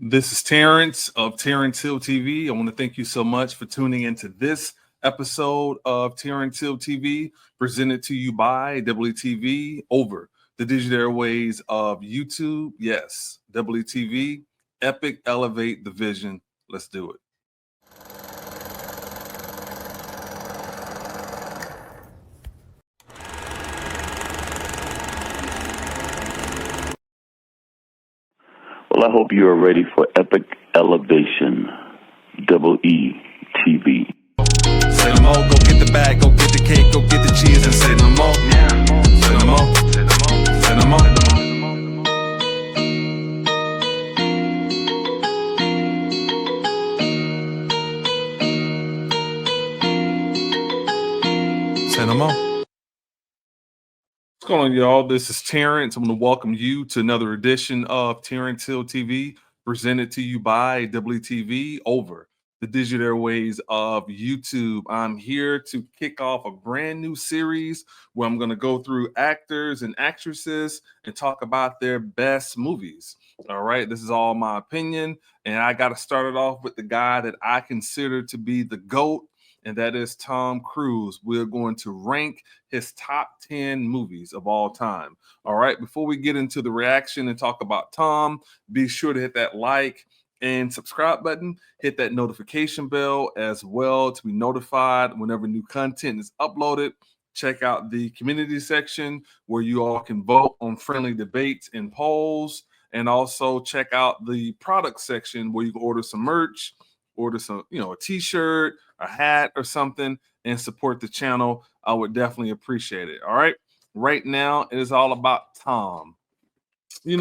This is Terrance of Terrance Hill TV. I want to thank you so much for tuning into this episode of Terrance Hill TV, presented to you by WTV over the digital airways of YouTube. Yes, WTV, epic, elevate the vision. Let's do it. Well, I hope you are ready for Epic Elevation, WETV. Say no more, go get the bag, go get the cake, go get the cheese, and say no more. Say no more, say no more. Say no more. What's going on, y'all? This is Terrance. I'm going to welcome you to another edition of Terrance Hill TV, presented to you by WTV over the digital airways of YouTube. I'm here to kick off a brand new series where I'm going to go through actors and actresses and talk about their best movies. All right, this is all my opinion, and I got to start it off with the guy that I consider to be the GOAT, and that is Tom Cruise. We're going to rank his top 10 movies of all time. All right, before we get into the reaction and talk about Tom, be sure to hit that like and subscribe button, hit that notification bell as well to be notified whenever new content is uploaded. Check out the community section where you all can vote on friendly debates and polls, and also check out the product section where you can order some merch, order some, a t-shirt, a hat or something, and support the channel. I would definitely appreciate it. All right. Right now, it is all about Tom. It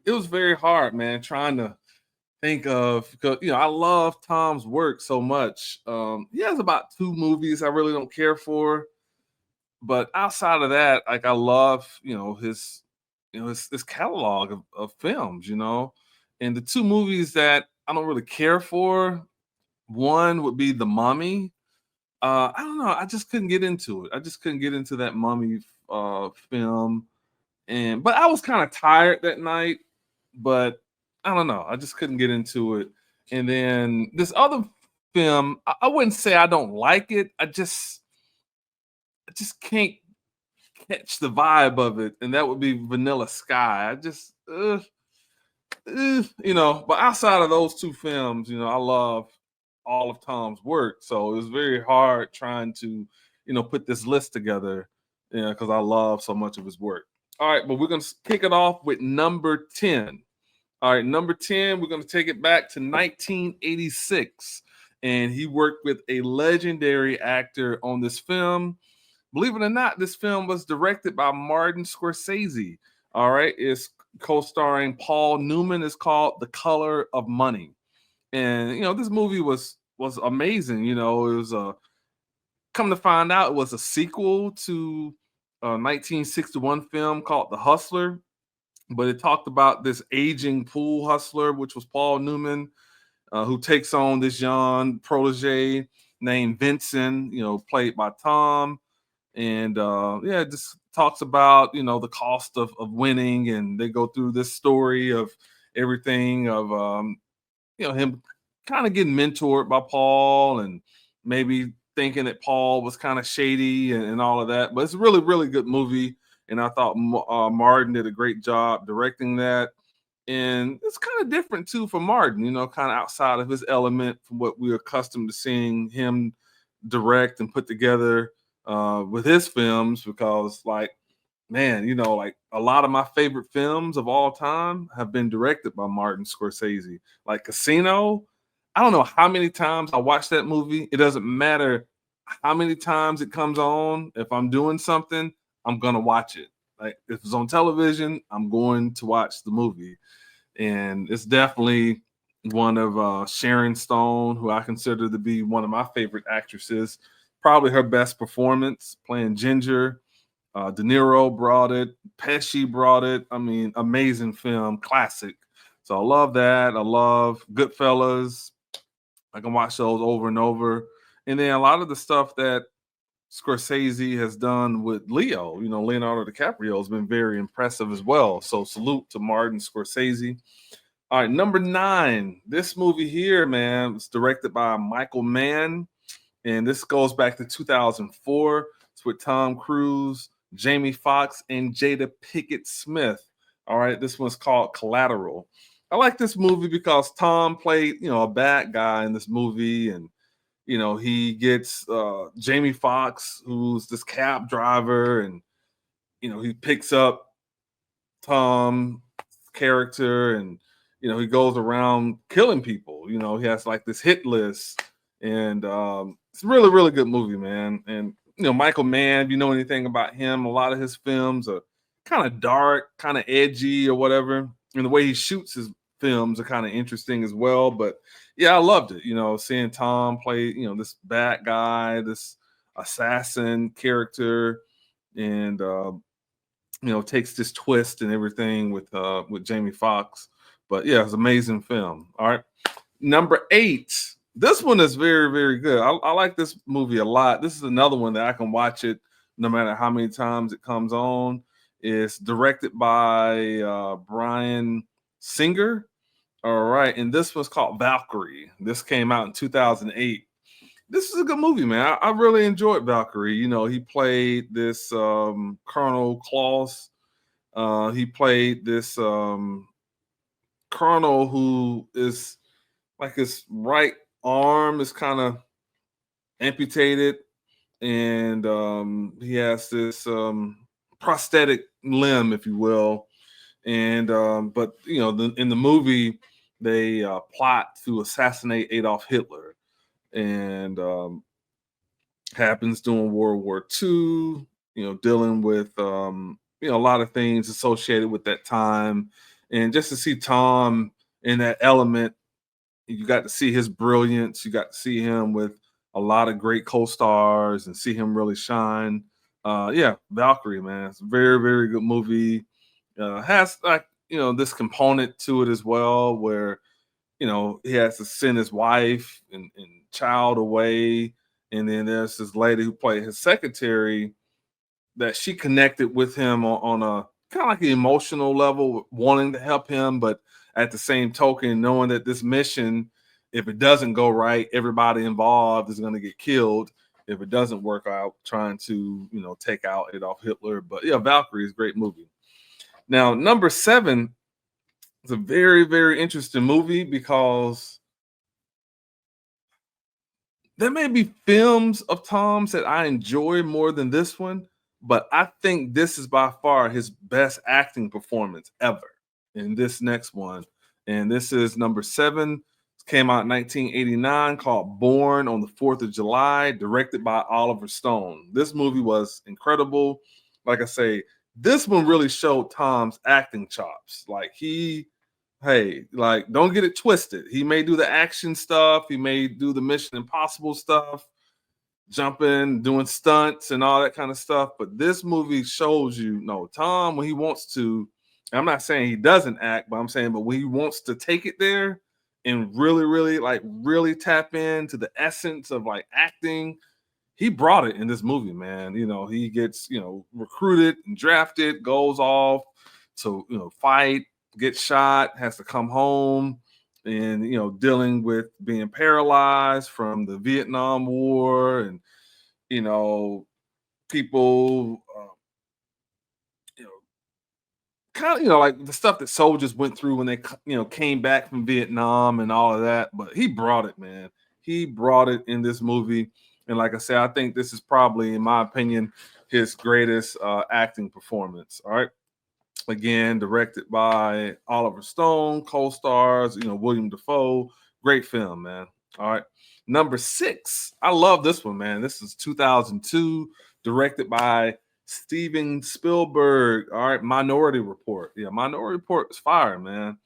was very hard, man, trying to think of, because I love Tom's work so much. He has about 2 movies I really don't care for, but outside of that, like, I love his catalog of films. And the 2 movies that I don't really care for, one would be The Mummy. I don't know. I just couldn't get into it. I just couldn't get into that Mummy film, but I was kind of tired that night. But I don't know. I just couldn't get into it. And then this other film, I wouldn't say I don't like it. I just can't catch the vibe of it, and that would be Vanilla Sky. I just, But outside of those 2 films, I love all of Tom's work. So it was very hard trying to, put this list together, because I love so much of his work. All right, but we're going to kick it off with number 10. All right, number 10, we're going to take it back to 1986. And he worked with a legendary actor on this film. Believe it or not, this film was directed by Martin Scorsese. All right, it's co-starring Paul Newman. It's called The Color of Money. And this movie was amazing. It was come to find out, it was a sequel to a 1961 film called The Hustler, but it talked about this aging pool hustler, which was Paul Newman, who takes on this young protege named Vincent, played by Tom. And it just talks about the cost of winning, and they go through this story of everything of him kind of getting mentored by Paul, and maybe thinking that Paul was kind of shady and all of that. But it's a really, really good movie, and I thought Martin did a great job directing that. And it's kind of different too for Martin, kind of outside of his element from what we're accustomed to seeing him direct and put together with his films. Because, like, man, like, a lot of my favorite films of all time have been directed by Martin Scorsese. Like Casino, I don't know how many times I watched that movie. It doesn't matter how many times it comes on. If I'm doing something, I'm gonna watch it. Like, if it's on television, I'm going to watch the movie. And it's definitely one of Sharon Stone, who I consider to be one of my favorite actresses. Probably her best performance, playing Ginger. De Niro brought it. Pesci brought it. I mean, amazing film, classic. So I love that. I love Goodfellas. I can watch those over and over. And then a lot of the stuff that Scorsese has done with Leo, Leonardo DiCaprio, has been very impressive as well. So salute to Martin Scorsese. All right, number 9. This movie here, man, was directed by Michael Mann, and this goes back to 2004. It's with Tom Cruise, Jamie Foxx, and Jada Pickett Smith. All right, this one's called Collateral. I like this movie because Tom played, a bad guy in this movie, and he gets Jamie Foxx, who's this cab driver, and he picks up Tom character, and he goes around killing people. He has like this hit list, and it's a really really good movie, man. And Michael Mann, if you know anything about him, a lot of his films are kind of dark, kind of edgy or whatever, and the way he shoots his films are kind of interesting as well. But yeah, I loved it, seeing Tom play this bad guy, this assassin character, and takes this twist and everything with Jamie Foxx. But yeah, it's an amazing film. All right. Number 8. This one is very, very good. I like this movie a lot. This is another one that I can watch it no matter how many times it comes on. It's directed by Brian Singer. All right. And this was called Valkyrie. This came out in 2008. This is a good movie, man. I really enjoyed Valkyrie. He played this Colonel Claus. He played this Colonel who is like his right arm is kind of amputated, and he has this prosthetic limb, if you will. And but in the movie, they plot to assassinate Adolf Hitler, and happens during World War II, dealing with a lot of things associated with that time. And just to see Tom in that element, you got to see his brilliance. You got to see him with a lot of great co-stars and see him really shine. Yeah, Valkyrie, man. It's a very, very good movie. Has like, this component to it as well, where he has to send his wife and child away. And then there's this lady who played his secretary that she connected with him on a kind of like an emotional level, wanting to help him, but at the same token, knowing that this mission, if it doesn't go right, everybody involved is going to get killed. If it doesn't work out, trying to, take out Adolf Hitler. But yeah, Valkyrie is a great movie. Now, number 7 is a very, very interesting movie because there may be films of Tom's that I enjoy more than this one, but I think this is by far his best acting performance ever in this next one. And this is number 7. It came out in 1989, called Born on the 4th of July, directed by Oliver Stone. This movie was incredible. Like I say, this one really showed Tom's acting chops. Like hey, like, don't get it twisted. He may do the action stuff, he may do the Mission Impossible stuff, jumping, doing stunts and all that kind of stuff. But this movie shows you, no, Tom, when he wants to, I'm not saying he doesn't act, but I'm saying, but when he wants to take it there and really, really, like, really tap into the essence of like acting, he brought it in this movie, man. He gets, recruited and drafted, goes off to, fight, gets shot, has to come home, and dealing with being paralyzed from the Vietnam War, and people kind of like the stuff that soldiers went through when they came back from Vietnam and all of that. But he brought it, man. He brought it in this movie. And like I said, I think this is probably, in my opinion, his greatest acting performance. All right. Again, directed by Oliver Stone, co-stars, William Dafoe. Great film, man. All right. Number 6. I love this one, man. This is 2002, directed by Steven Spielberg. All right. Minority Report. Yeah, Minority Report is fire, man.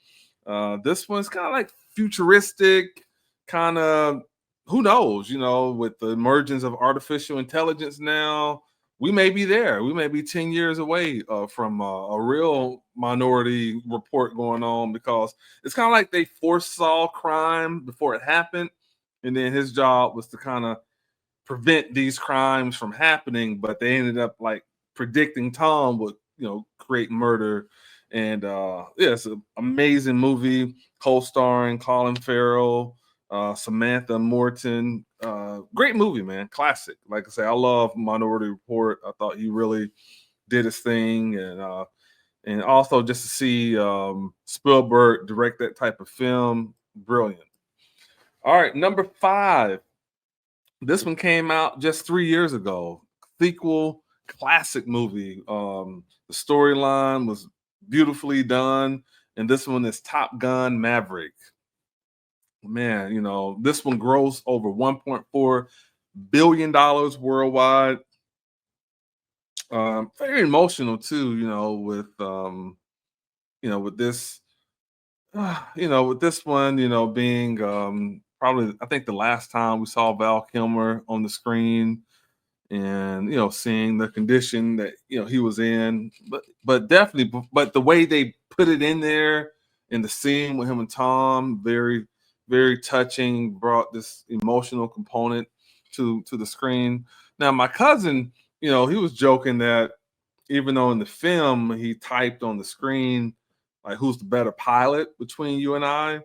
This one's kind of like futuristic, kind of, who knows, with the emergence of artificial intelligence now, we may be there. We may be 10 years away from a real Minority Report going on, because it's kind of like they foresaw crime before it happened. And then his job was to kind of prevent these crimes from happening. But they ended up like predicting Tom would, create murder And yeah, it's an amazing movie, co-starring Colin Farrell, Samantha Morton. Great movie, man. Classic. Like I say, I love Minority Report. I thought he really did his thing, and also just to see Spielberg direct that type of film, brilliant. All right, number 5. This one came out just 3 years ago. Sequel, classic movie. The storyline was beautifully done, and this one is Top Gun Maverick. Man, this one grossed over $1.4 billion worldwide. Very emotional too, with this, with this one, being probably I think the last time we saw Val Kilmer on the screen, and seeing the condition that he was in, but definitely, but the way they put it in there in the scene with him and Tom, very very touching, brought this emotional component to the screen. Now my cousin, he was joking that even though in the film he typed on the screen like who's the better pilot between you and I,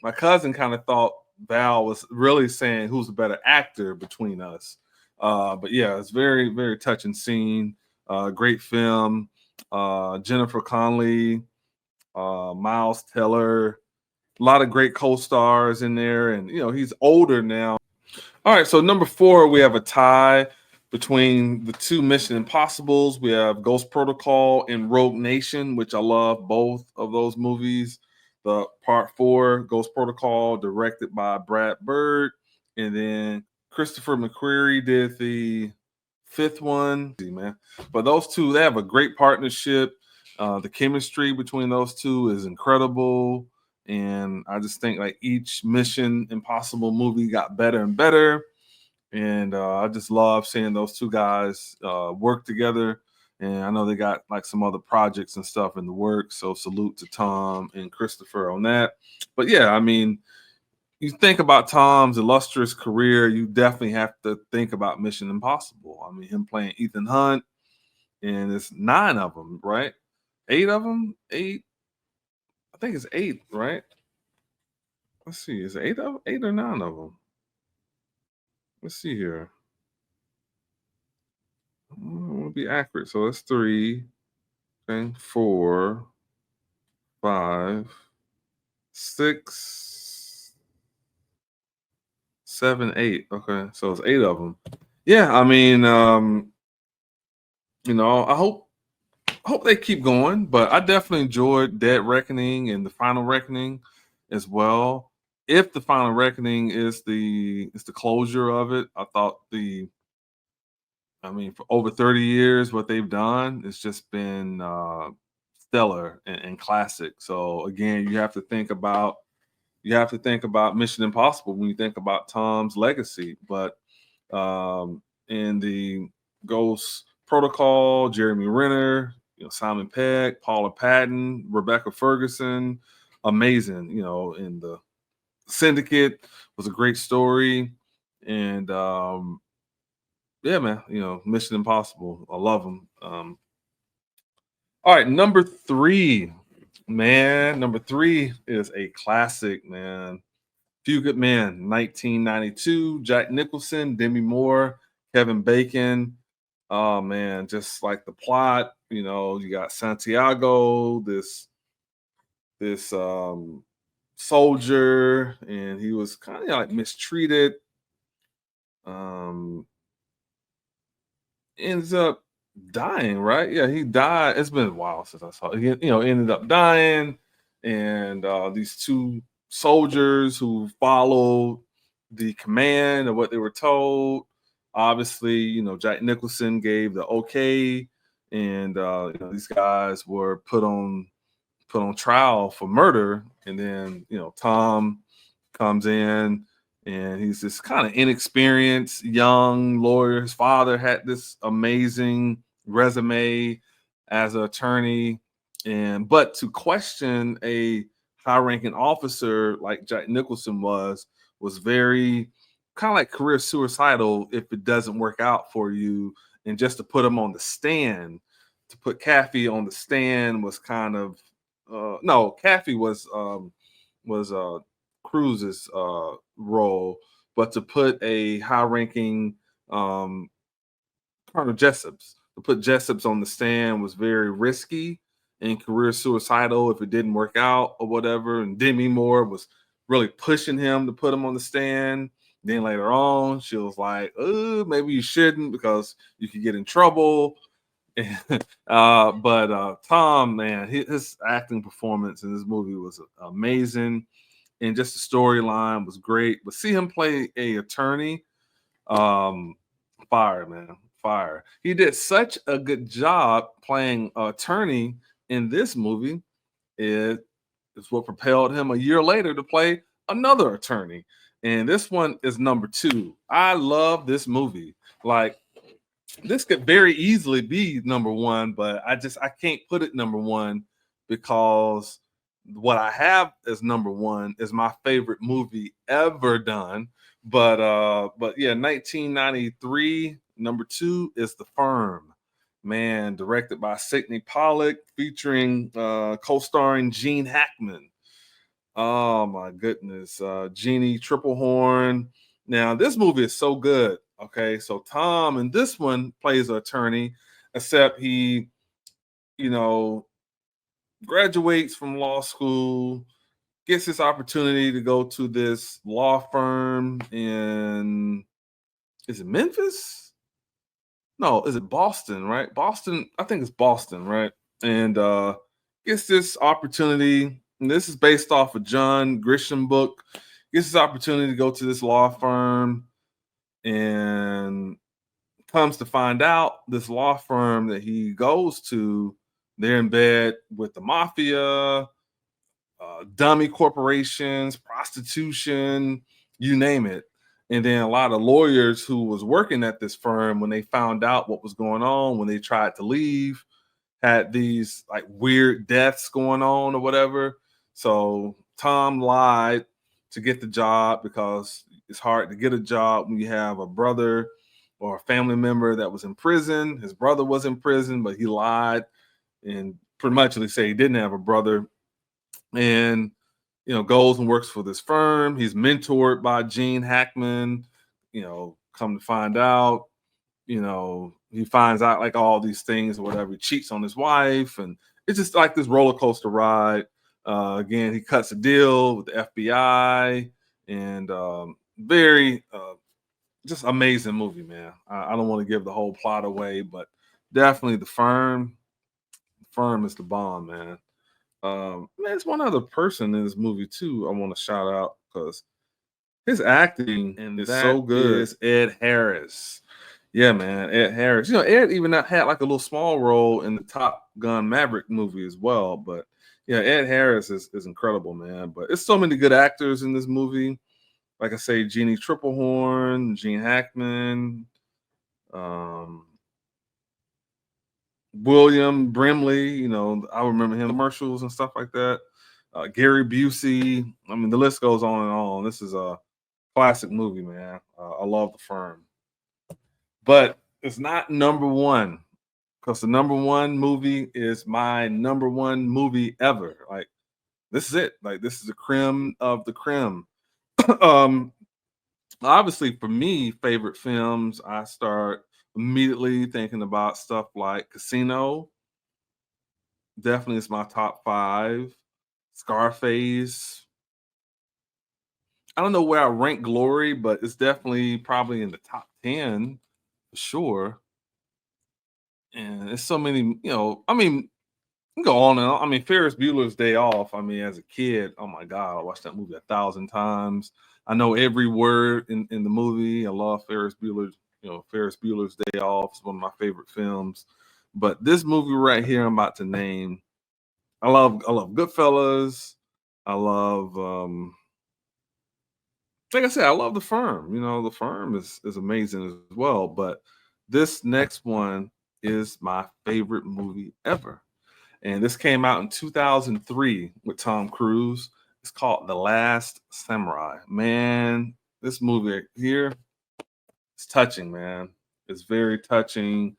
my cousin kind of thought Val was really saying who's the better actor between us. But yeah, it's very, very touching scene. Great film. Jennifer Connelly, Miles Teller, a lot of great co-stars in there, and he's older now. All right, so number 4, we have a tie between the two Mission Impossibles. We have Ghost Protocol and Rogue Nation, which I love both of those movies. The part 4, Ghost Protocol, directed by Brad Bird, and then Christopher McQuarrie did the 5th one. Man, but those two, they have a great partnership. The chemistry between those two is incredible, and I just think like each Mission Impossible movie got better and better. And I just love seeing those two guys work together. And I know they got like some other projects and stuff in the works. So salute to Tom and Christopher on that. But yeah, I mean, you think about Tom's illustrious career, you definitely have to think about Mission Impossible. I mean, him playing Ethan Hunt, and it's 9 of them, right? 8 of them? 8? I think it's 8, right? Let's see. Is it 8 or 9 of them? Let's see here. I want to be accurate. So that's 3, okay, 4, 5, 6, 7, 8. Okay, so it's 8 of them. Yeah, I mean, I hope they keep going, but I definitely enjoyed Dead Reckoning and the Final Reckoning as well. If the Final Reckoning is the closure of it, I thought I mean, for over 30 years, what they've done has just been stellar and classic. So again, you have to think about Mission Impossible when you think about Tom's legacy. But in the Ghost Protocol, Jeremy Renner, Simon Pegg, Paula Patton, Rebecca Ferguson, amazing. In the Syndicate was a great story, and yeah, man, Mission Impossible, I love them. All right, number 3, man. Number 3 is a classic, man. Few Good Men, 1992. Jack Nicholson, Demi Moore, Kevin Bacon. Oh man, just like the plot, you got Santiago, this soldier, and he was kind of like mistreated. Um, ends up dying, right? Yeah, he died. It's been a while since I saw it. He, ended up dying, and these 2 soldiers who followed the command of what they were told. Obviously, Jack Nicholson gave the okay, and these guys were put on trial for murder, and then Tom comes in, and he's this kind of inexperienced young lawyer. His father had this amazing resume as an attorney, but to question a high-ranking officer like Jack Nicholson was very kind of like career suicidal if it doesn't work out for you. And just to put him on the stand, to put Kathy on the stand was kind of no, Kathy was Cruz's role, but to put a high-ranking Colonel Jessup's. To put Jessup's on the stand was very risky and career suicidal if it didn't work out or whatever. And Demi Moore was really pushing him to put him on the stand. Then later on, she was like, maybe you shouldn't because you could get in trouble. But Tom, man, his acting performance in this movie was amazing. And just the storyline was great. But see him play a attorney, um, fire, man, fire. He did such a good job playing attorney in this movie. It is what propelled him a year later to play another attorney. And this one is number 2. I love this movie. Like, this could very easily be number 1, but I can't put it number 1 because what I have as number 1 is my favorite movie ever done. But yeah, 1993, number 2 is The Firm. Man, directed by Sidney Pollack, featuring co-starring Gene Hackman. Oh my goodness, Jeannie Triplehorn. Now this movie is so good. Okay, so Tom in this one plays an attorney, except he, you know, graduates from law school, gets this opportunity to go to this law firm in, is it Memphis? No, is it Boston, right? Boston, I think it's Boston, right? And gets this opportunity, and this is based off a John Grisham book. Gets this opportunity to go to this law firm, and comes to find out this law firm that he goes to, they're in bed with the mafia, dummy corporations, prostitution, you name it. And then a lot of lawyers who was working at this firm, when they found out what was going on, when they tried to leave, had these like weird deaths going on or whatever. So Tom lied to get the job because it's hard to get a job when you have a brother or a family member that was in prison. His brother was in prison, but he lied and pretty much say he didn't have a brother. And goes and works for this firm. He's mentored by Gene Hackman. Come to find out, he finds out like all these things or whatever. He cheats on his wife, and it's just like this roller coaster ride. Again, he cuts a deal with the FBI, and very just amazing movie, man. I don't want to give the whole plot away, but definitely The Firm. Firm is the bomb, man. There's one other person in this movie too I want to shout out because his acting is so good. Is Ed Harris. Yeah, man, Ed Harris. Ed even had like a little small role in the Top Gun Maverick movie as well. But yeah, Ed Harris is incredible, man. But it's so many good actors in this movie. Like I say, Jeannie Triplehorn, Gene Hackman, William Brimley. I remember him commercials and stuff like that. Gary Busey. I mean, the list goes on and on. This is a classic movie, man. I love The Firm. But it's not number 1 because the number 1 movie is my number 1 movie ever. Like, this is it. Like, this is the creme of the creme. Obviously, for me, favorite films, I start immediately thinking about stuff like Casino. Definitely is my top 5. Scarface. I don't know where I rank Glory, but it's definitely probably in the top 10 for sure. And there's so many, I mean, you can go on and on. I mean, Ferris Bueller's Day Off. I mean, as a kid, oh my God, I watched that movie 1,000 times. I know every word in the movie. I love Ferris Bueller's, Ferris Bueller's Day Off. It's one of my favorite films. But this movie right here, I'm about to name, I love Goodfellas. I love, like I said, I love The Firm. The Firm is amazing as well. But this next one is my favorite movie ever. And this came out in 2003 with Tom Cruise. It's called The Last Samurai. Man, this movie here is touching, man. It's very touching.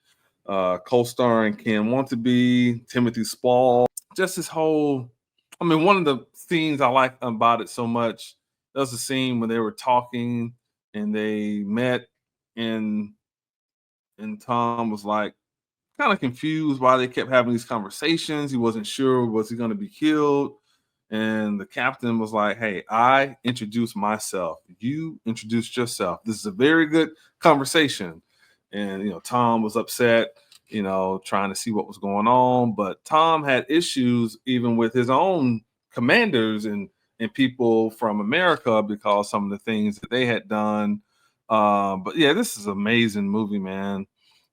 Co-starring Ken Wantebe, Timothy Spall. Just this whole I mean, one of the scenes I like about it so much, that was the scene when they were talking and they met, and Tom was like kind of confused why they kept having these conversations. He wasn't sure, was he going to be killed? And the captain was like, "Hey, I introduced myself. You introduced yourself. This is a very good conversation." And Tom was upset, trying to see what was going on. But Tom had issues even with his own commanders and people from America because some of the things that they had done. But yeah, this is an amazing movie, man.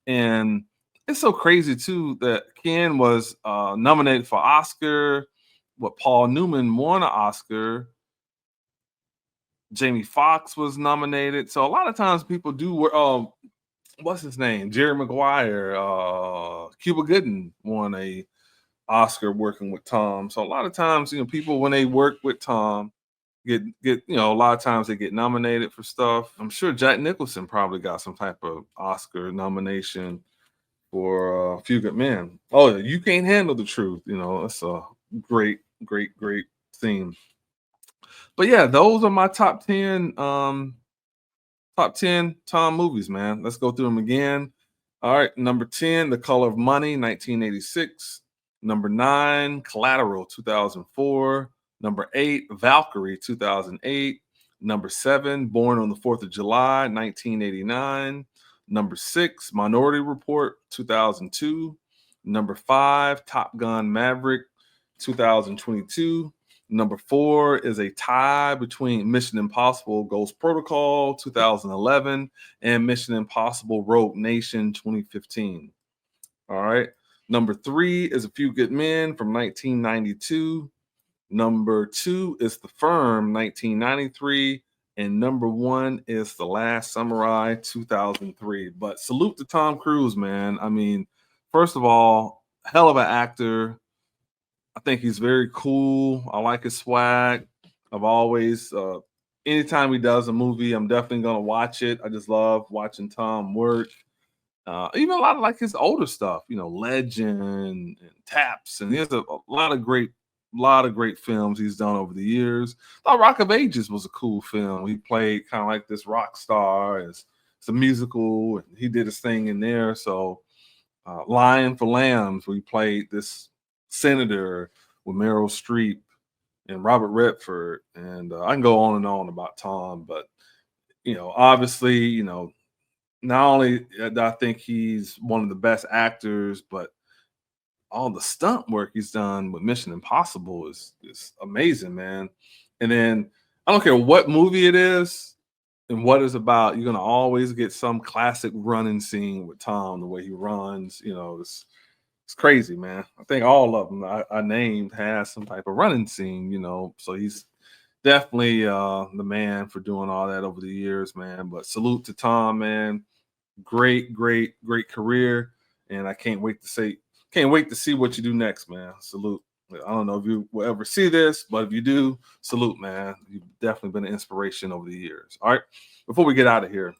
And it's so crazy too that Ken was nominated for Oscar. What Paul Newman won an Oscar. Jamie Foxx was nominated. So a lot of times people do. What's his name? Jerry Maguire. Cuba Gooding won a Oscar working with Tom. So a lot of times, people when they work with Tom get a lot of times they get nominated for stuff. I'm sure Jack Nicholson probably got some type of Oscar nomination for A Few Good Men. Oh, You Can't Handle the Truth. It's a great, great, great theme. But yeah, those are my top ten Tom movies, man. Let's go through them again. All right, number 10, The Color of Money, 1986. Number 9, Collateral, 2004. Number 8, Valkyrie, 2008. Number 7, Born on the 4th of July, 1989. Number 6, Minority Report, 2002. Number 5, Top Gun Maverick, 2022. Number 4 is a tie between Mission Impossible Ghost Protocol 2011 and Mission Impossible Rogue Nation 2015. All right. Number 3 is A Few Good Men from 1992. Number 2 is The Firm 1993. And number 1 is The Last Samurai 2003. But salute to Tom Cruise, man. I mean, first of all, hell of an actor. I think he's very cool. I like his swag. I've always, anytime he does a movie, I'm definitely gonna watch it. I just love watching Tom work. Even a lot of like his older stuff, Legend and Taps, and he has a lot of great films he's done over the years. Thought Rock of Ages was a cool film. He played kind of like this rock star. It's a musical, and he did his thing in there. So, Lion for Lambs, where he played this senator with Meryl Streep and Robert Redford, and I can go on and on about Tom, but obviously, not only do I think he's one of the best actors, but all the stunt work he's done with Mission Impossible is amazing, man. And then I don't care what movie it is and what it's about, you're gonna always get some classic running scene with Tom, the way he runs. It's crazy, man. I think all of them I named has some type of running scene, So he's definitely the man for doing all that over the years, man. But salute to Tom, man. Great, great, great career, and I can't wait to see what you do next, man. Salute. I don't know if you will ever see this, but if you do, salute, man. You've definitely been an inspiration over the years. All right. Before we get out of here,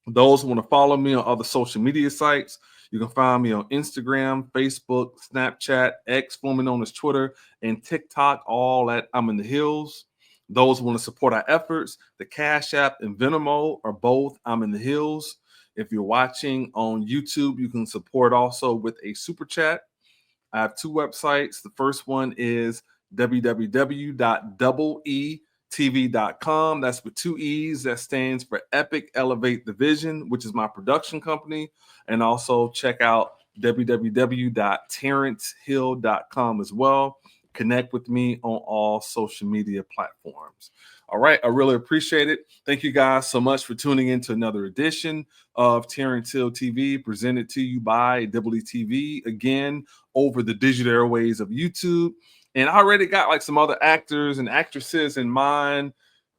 those who want to follow me on other social media sites, you can find me on Instagram, Facebook, Snapchat, X, formerly known as Twitter, and TikTok, all at I'm in the Hills. Those who want to support our efforts, the Cash App and Venmo are both I'm in the Hills. If you're watching on YouTube, you can support also with a super chat. I have two websites. The first one is www.doubleetv.com. That's with two E's. That stands for Epic Elevate Division, which is my production company. And also check out www.terrancehill.com as well. Connect with me on all social media platforms. All right. I really appreciate it. Thank you guys so much for tuning in to another edition of Terrance Hill TV, presented to you by WTV, again, over the digital airways of YouTube. And I already got like some other actors and actresses in mind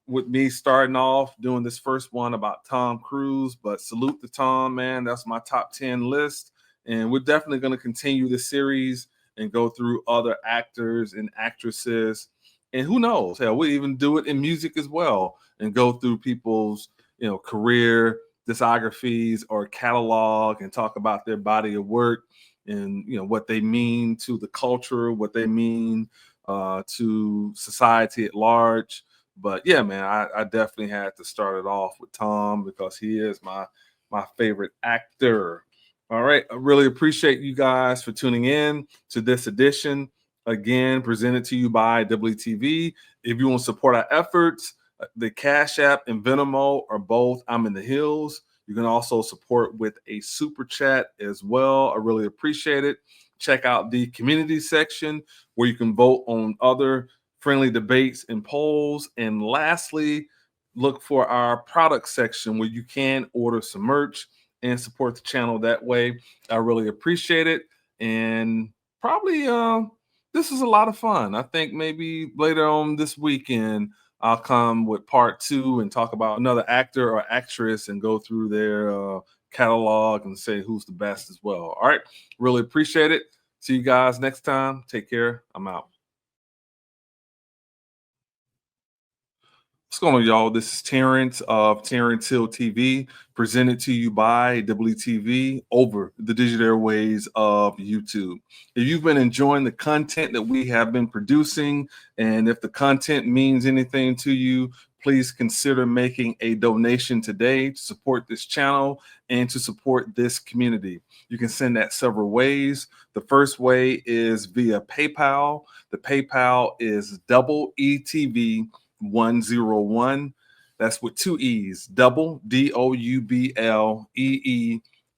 with me starting off doing this first one about Tom Cruise. But salute to Tom, man. That's my top 10 list. And we're definitely going to continue the series and go through other actors and actresses. And who knows? Hell, we even do it in music as well and go through people's, career discographies or catalog and talk about their body of work and what they mean to the culture, what they mean to society at large. But yeah, man, I definitely had to start it off with Tom because he is my favorite actor. All right, I really appreciate you guys for tuning in to this edition. Again, presented to you by WTV. If you want to support our efforts, the Cash App and Venmo are both I'm in the Hills. You can also support with a super chat as well. I really appreciate it. Check out the community section where you can vote on other friendly debates and polls. And lastly, look for our product section where you can order some merch and support the channel that way. I really appreciate it. And probably this is a lot of fun. I think maybe later on this weekend, I'll come with part 2 and talk about another actor or actress and go through their catalog and say who's the best as well. All right. Really appreciate it. See you guys next time. Take care. I'm out. What's going on, y'all? This is Terrance of Terrance Hill TV, presented to you by WTV over the digital airways of YouTube. If you've been enjoying the content that we have been producing, and if the content means anything to you, please consider making a donation today to support this channel and to support this community. You can send that several ways. The first way is via PayPal. The PayPal is ETV 101. That's with 2 E's. Double DOUBLEE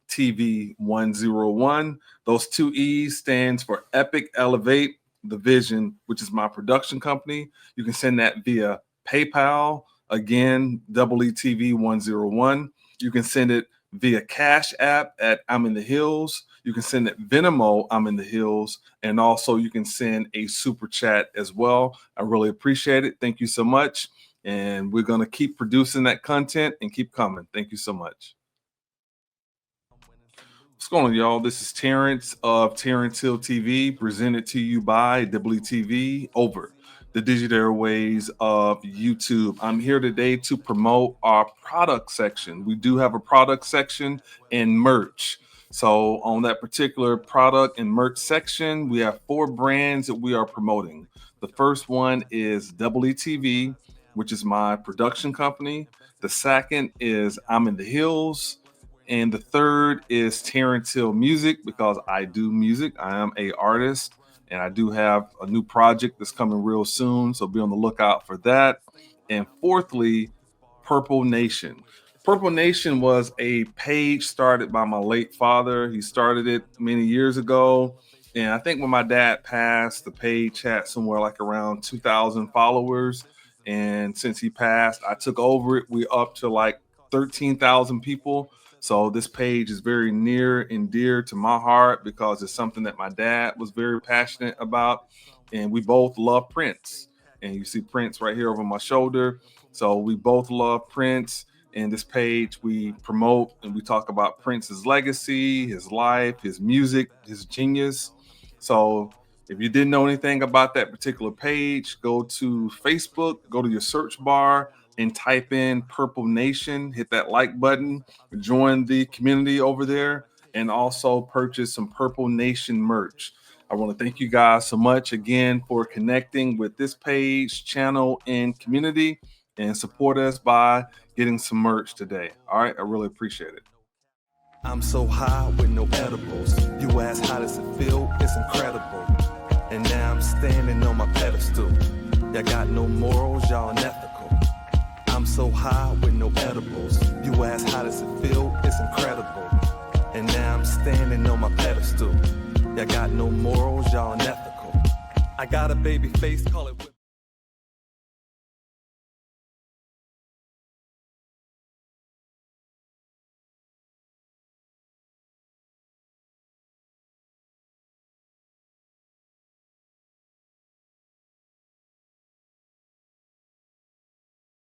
TV 101. Those 2 E's stands for Epic Elevate the Vision, which is my production company. You can send that via PayPal. Again, ETV 101. You can send it via Cash App at I'm in the Hills. You can send it Venmo, I'm in the Hills, and also you can send a super chat as well. I really appreciate it. Thank you so much. And we're going to keep producing that content and keep coming. Thank you so much. What's going on, y'all? This is Terrance of Terrance Hill TV, presented to you by WTV over the digital airways of YouTube. I'm here today to promote our product section. We do have a product section and merch. So on that particular product and merch section, we have 4 brands that we are promoting. The first one is WTV, which is my production company. The second is I'm in the Hills. And the third is Terrance Hill Music, because I do music. I am an artist, and I do have a new project that's coming real soon. So be on the lookout for that. And fourthly, Purple Nation. Purple Nation was a page started by my late father. He started it many years ago. And I think when my dad passed, the page had somewhere like around 2,000 followers. And since he passed, I took over it. We up to like 13,000 people. So this page is very near and dear to my heart because it's something that my dad was very passionate about. And we both love Prince. And you see Prince right here over my shoulder. So we both love Prince. And this page, we promote and we talk about Prince's legacy, his life, his music, his genius. So if you didn't know anything about that particular page, go to Facebook, go to your search bar and type in Purple Nation, hit that like button, join the community over there, and also purchase some Purple Nation merch. I want to thank you guys so much again for connecting with this page, channel, and community, and support us by getting some merch today. All right, I really appreciate it. I'm so high with no edibles. You ask how does it feel? It's incredible. And now I'm standing on my pedestal. Y'all got no morals, y'all unethical. I'm so high with no edibles. You ask how does it feel? It's incredible. And now I'm standing on my pedestal. Y'all got no morals, y'all unethical. I got a baby face, call it